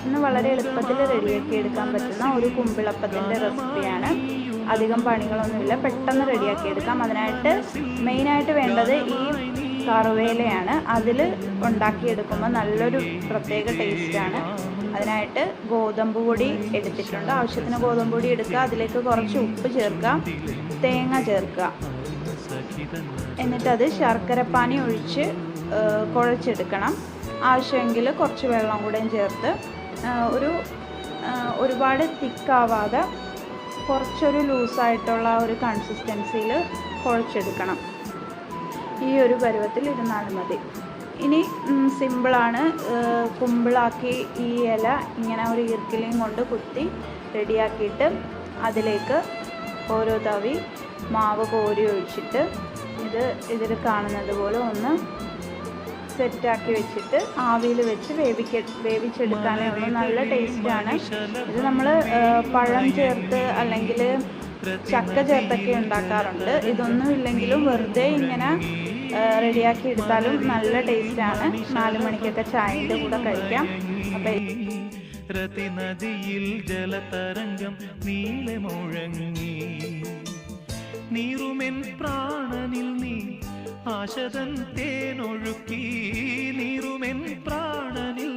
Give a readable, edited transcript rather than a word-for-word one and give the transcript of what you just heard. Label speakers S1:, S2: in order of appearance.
S1: ഇന്ന് വളരെ എളുപ്പത്തിൽ റെഡിയാക്കി എടുക്കാൻ പറ്റുന്ന ഒരു കുമ്പിളപ്പത്തിൻ്റെ റെസിപ്പിയാണ്. അധികം പണികളൊന്നുമില്ല, പെട്ടെന്ന് റെഡിയാക്കി എടുക്കാം. അതിനായിട്ട് മെയിനായിട്ട് വേണ്ടത് ഈ കറുവേലയാണ്. അതിൽ ഉണ്ടാക്കിയെടുക്കുമ്പോൾ നല്ലൊരു പ്രത്യേക ടേസ്റ്റാണ്. അതിനായിട്ട് ഗോതമ്പ് പൊടി എടുത്തിട്ടുണ്ട്. ആവശ്യത്തിന് ഗോതമ്പ് പൊടി എടുക്കുക, അതിലേക്ക് കുറച്ച് ഉപ്പ് ചേർക്കുക, തേങ്ങ ചേർക്കുക. എന്നിട്ടത് ശർക്കരപ്പാനി ഒഴിച്ച് കുഴച്ചെടുക്കണം. ആവശ്യമെങ്കിൽ കുറച്ച് വെള്ളം കൂടെയും ചേർത്ത് ഒരുപാട് തിക്കാവാതെ കുറച്ചൊരു ലൂസായിട്ടുള്ള ഒരു കൺസിസ്റ്റൻസിയിൽ കുഴച്ചെടുക്കണം. ഈ ഒരു പരുവത്തിൽ ഇരുന്നാൽ മതി. ഇനി സിമ്പിളാണ്. കുമ്പിളാക്കി ഈ ഇല ഇങ്ങനെ ഒരു ഈർക്കിലിയും കൊണ്ട് കുത്തി റെഡിയാക്കിയിട്ട് അതിലേക്ക് ഓരോ തവി മാവ് കോരി ഒഴിച്ചിട്ട് ഇതിൽ കാണുന്നത് പോലെ ഒന്ന് സെറ്റാക്കി വെച്ചിട്ട് ആവിയിൽ വെച്ച് വേവിച്ചെടുക്കാനേ ഉള്ളൂ. നല്ല ടേസ്റ്റാണ് ഇത്. നമ്മൾ പഴം ചേർത്ത് അല്ലെങ്കിൽ ചക്ക ചേർത്തൊക്കെ ഉണ്ടാക്കാറുണ്ട്. ഇതൊന്നും ഇല്ലെങ്കിലും വെറുതെ ഇങ്ങനെ റെഡിയാക്കി എടുത്താലും നല്ല ടേസ്റ്റാണ്. 4 മണിക്കൊക്കെ ചായയുടെ കൂടെ കഴിക്കാം.
S2: നദിയിൽ ജലതരംഗം നീളെ മുഴങ്ങി, നീറുമെൻ പ്രാണനിൽ നീ ആശതൻ തേനൊഴുക്കി, നീറുമെൻ പ്രാണനിൽ